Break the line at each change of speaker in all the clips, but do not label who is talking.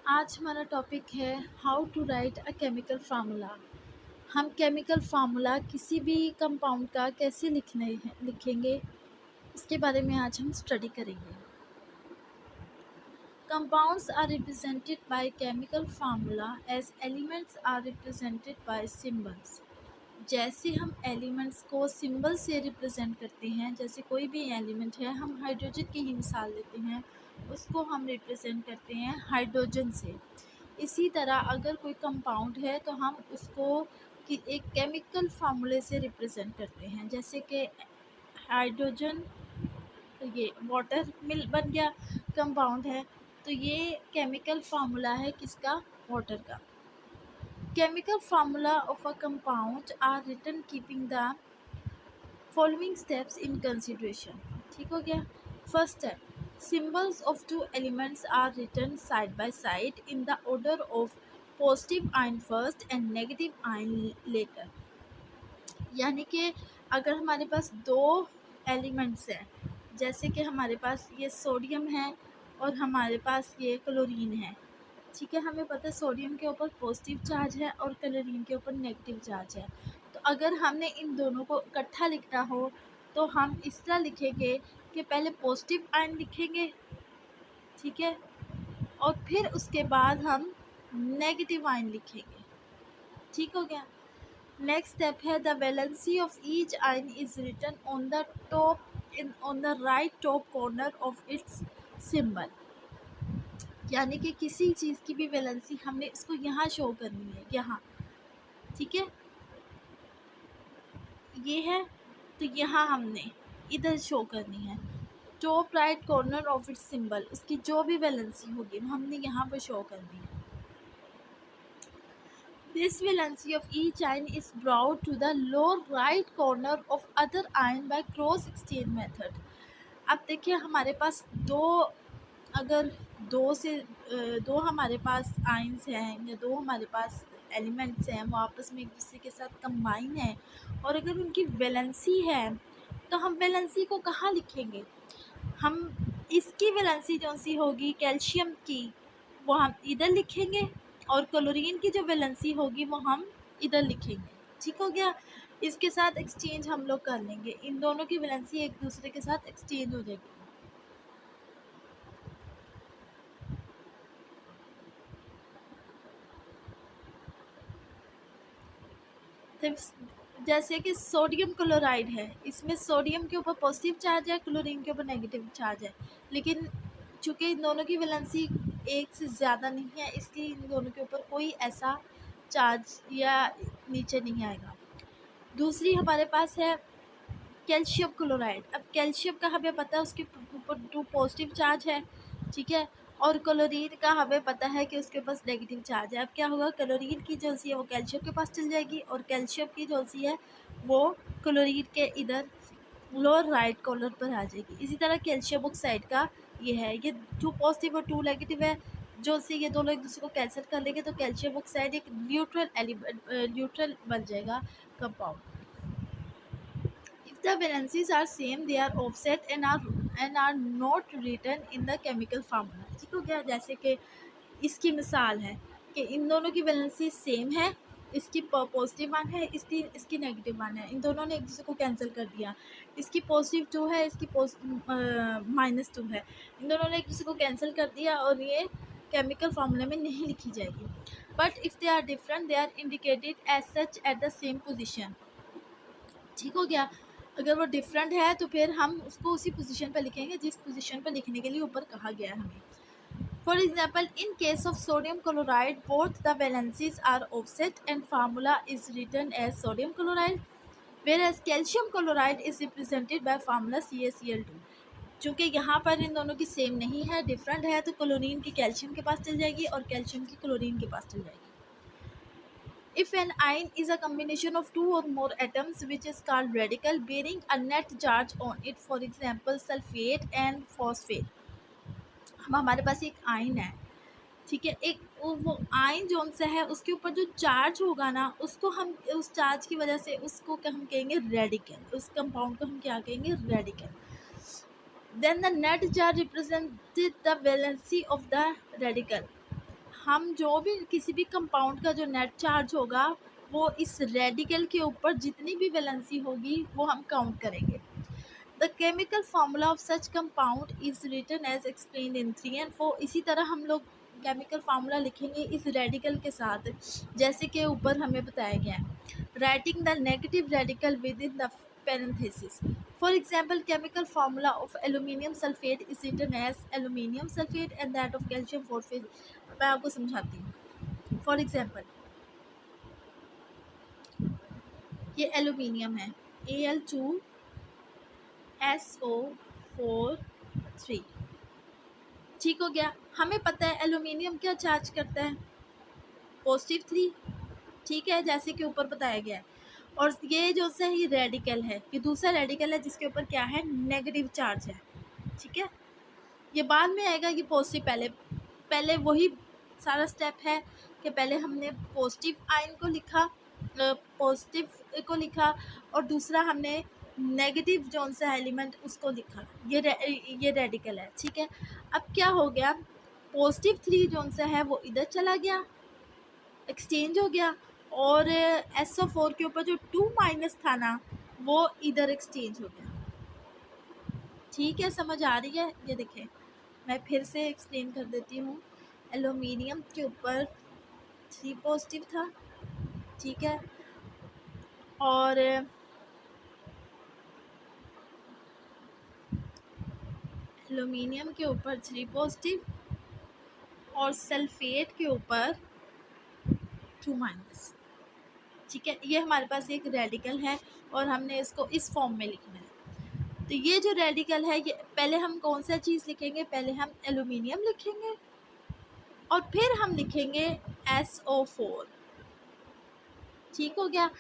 आज हमारा टॉपिक है how to write a chemical formula. हम केमिकल फार्मूला किसी भी कंपाउंड का कैसे लिखेंगे, इसके बारे में आज हम स्टडी करेंगे। Compounds are represented by chemical formula as elements are represented by symbols. जैसे हम एलिमेंट्स को सिंबल से रिप्रेजेंट करते हैं, जैसे कोई भी एलिमेंट है, हम हाइड्रोजन की ही मिसाल लेते हैं, उसको हम रिप्रेजेंट करते हैं हाइड्रोजन से। इसी तरह अगर कोई कंपाउंड है तो हम उसको एक केमिकल फार्मूले से रिप्रेजेंट करते हैं, जैसे कि हाइड्रोजन, ये वाटर मिल बन गया, कंपाउंड है, तो ये केमिकल फार्मूला है किसका? वाटर का। Chemical formula of a compound are written keeping the following steps in consideration. ठीक हो गया। First step, symbols of two elements are written side by side in the order of positive ion first and negative ion later। यानी कि अगर हमारे पास दो elements हैं, जैसे कि हमारे पास ये सोडियम है और हमारे पास ये क्लोरीन है, ठीक है। हमें पता है सोडियम के ऊपर पॉजिटिव चार्ज है और क्लोरीन के ऊपर नेगेटिव चार्ज है। तो अगर हमने इन दोनों को इकट्ठा लिखना हो तो हम इस तरह लिखेंगे कि पहले पॉजिटिव आयन लिखेंगे, ठीक है, और फिर उसके बाद हम नेगेटिव आयन लिखेंगे। ठीक हो गया। नेक्स्ट स्टेप है the valency of each ion is written on the top on the right top corner of its symbol. यानी कि किसी चीज़ की भी वैलेंसी हमने इसको यहाँ शो करनी है, यहाँ, ठीक है, ये है, तो यहाँ हमने इधर शो करनी है top right corner of its symbol. उसकी जो भी वैलेंसी होगी हमने यहाँ पर शो करनी है। This valency of each ion is brought to the lower right corner of other ion by cross exchange method। अब देखिए हमारे पास अगर दो हमारे पास आयंस हैं या दो हमारे पास एलिमेंट्स हैं, वो आपस में एक दूसरे के साथ कंबाइन है, और अगर उनकी वैलेंसी है तो हम वैलेंसी को कहाँ लिखेंगे? हम इसकी वैलेंसी जो सी होगी कैल्शियम की, वो हम इधर लिखेंगे, और क्लोरीन की जो वैलेंसी होगी वो हम इधर लिखेंगे। ठीक हो गया। इसके साथ एक्सचेंज हम लोग कर लेंगे, इन दोनों की वैलेंसी एक दूसरे के साथ एक्सचेंज हो जाएगी। तो जैसे कि सोडियम क्लोराइड है, इसमें सोडियम के ऊपर पॉजिटिव चार्ज है, क्लोरीन के ऊपर नेगेटिव चार्ज है, लेकिन चूँकि इन दोनों की वैलेंसी एक से ज़्यादा नहीं है, इसलिए इन दोनों के ऊपर कोई ऐसा चार्ज या नीचे नहीं आएगा। दूसरी हमारे पास है कैल्शियम क्लोराइड। अब कैल्शियम का हमें पता है उसके ऊपर 2 पॉजिटिव चार्ज है, ठीक है, और क्लोरीन का हमें पता है कि उसके पास नेगेटिव चार्ज है। अब क्या होगा, क्लोरीन की जो सी है वो कैल्शियम के पास चल जाएगी, और कैल्शियम की जो सी है वो क्लोरीन के इधर लोअर राइट कॉर्नर पर आ जाएगी। इसी तरह कैल्शियम ऑक्साइड का ये है, ये 2 पॉजिटिव और 2 नेगेटिव है, जो से ये दोनों एक दूसरे को कैंसिल कर लेंगे तो कैल्शियम ऑक्साइड एक न्यूट्रल बन जाएगा compound. If the valencies are same, they are offset and are not written in the chemical formula। ठीक हो गया। जैसे कि इसकी मिसाल है कि इन दोनों की वैलेंसी सेम है, इसकी पॉजिटिव वन है, इसकी नेगेटिव वन है, इन दोनों ने एक दूसरे को कैंसिल कर दिया। इसकी पॉजिटिव 2 है, इसकी -2 है, इन दोनों ने एक दूसरे को कैंसिल कर दिया, और ये केमिकल फार्मूले में नहीं लिखी जाएगी। But if they are different they are indicated as such at the same position. ठीक हो गया। अगर वो डिफरेंट है तो फिर हम उसको उसी पोजीशन पर लिखेंगे जिस पोजीशन पर लिखने के लिए ऊपर कहा गया है हमें। For example, in case of sodium chloride both the valencies are offset and formula is written as sodium chloride, where as calcium chloride is represented by formula CaCl2। चूँकि यहाँ पर इन दोनों की सेम नहीं है, डिफरेंट है, तो क्लोरीन की कैल्शियम के पास चल जाएगी और कैल्शियम की क्लोरीन के पास चल जाएगी। If an ion is a combination of two or more atoms, which is called radical, bearing a net charge on it, for example sulfate and phosphate। हम हमारे पास एक आयन है, ठीक है, एक वो आयन जोन सा है, उसके ऊपर जो चार्ज होगा ना, उसको हम उस चार्ज की वजह से उसको क्या हम कहेंगे, रेडिकल। उस कंपाउंड को हम क्या कहेंगे, radical. Then the net charge represented the valency of the radical. हम जो भी किसी भी कंपाउंड का जो नेट चार्ज होगा वो इस रेडिकल के ऊपर जितनी भी वैलेंसी होगी वो हम काउंट करेंगे। The chemical formula of such compound is written as explain in 3 और 4। इसी तरह हम लोग केमिकल फार्मूला लिखेंगे इस रेडिकल के साथ, जैसे कि ऊपर हमें बताया गया है। Writing the negative radical with in the parenthesis. For example, chemical formula of aluminium sulfate is written as aluminium sulfate and that of calcium phosphate. मैं आपको समझाती हूँ। For example, ये एल्यूमिनियम है, Al2SO4 3। ठीक हो गया। हमें पता है एल्यूमिनियम क्या चार्ज करता है, +3। ठीक है, जैसे कि ऊपर बताया गया है। और ये जो से ये रेडिकल है, ये दूसरा रेडिकल है जिसके ऊपर क्या है, नेगेटिव चार्ज है। ठीक है, ये बाद में आएगा, ये पॉजिटिव पहले पहले वही सारा स्टेप है कि पहले हमने पॉजिटिव आयन को लिखा, पॉजिटिव को लिखा, और दूसरा हमने नेगेटिव जोन सा एलिमेंट उसको लिखा। ये रेडिकल है। ठीक है, अब क्या हो गया, +3 जोन सा है वो इधर चला गया, एक्सचेंज हो गया, और SO4 के ऊपर जो 2- था ना वो इधर एक्सचेंज हो गया। ठीक है, समझ आ रही है? ये देखें, मैं फिर से एक्सप्लेन कर देती हूँ। एल्यूमिनियम के ऊपर 3 पॉजिटिव था। ठीक है, और एल्यूमिनियम के ऊपर 3 पॉजिटिव और सल्फेट के ऊपर 2-। ठीक है, ये हमारे पास एक रेडिकल है और हमने इसको इस फॉर्म में लिखना है। तो ये जो रेडिकल है, ये पहले हम कौन सा चीज़ लिखेंगे, पहले हम एल्यूमिनियम लिखेंगे और फिर हम लिखेंगे SO4। ठीक हो गया।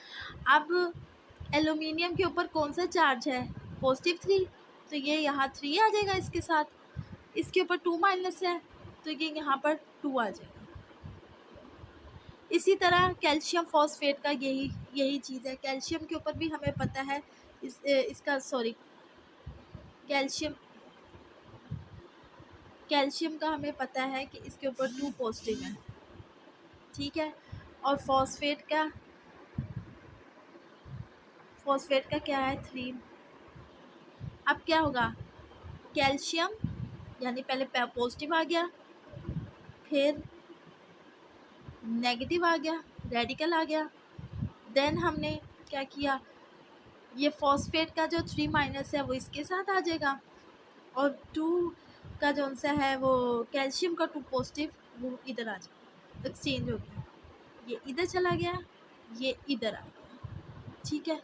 अब एल्यूमिनियम के ऊपर कौन सा चार्ज है, +3, तो ये यहाँ 3 आ जाएगा इसके साथ। इसके ऊपर 2- है तो ये यहाँ पर 2 आ जाएगा। इसी तरह कैल्शियम फॉस्फेट का यही चीज़ है। कैल्शियम के ऊपर भी हमें पता है इसका कैल्शियम का हमें पता है कि इसके ऊपर 2 पॉजिटिव है। ठीक है, और फॉस्फेट का क्या है, 3। अब क्या होगा, कैल्शियम यानी पहले पॉजिटिव आ गया, फिर नेगेटिव आ गया, रेडिकल आ गया, देन हमने क्या किया, ये फॉस्फेट का जो 3- है वो इसके साथ आ जाएगा, और 2 का जो सा है वो कैल्शियम का 2 पॉजिटिव वो इधर आ जाएगा, एक्सचेंज हो गया, ये इधर चला गया, ये इधर आ गया। ठीक है,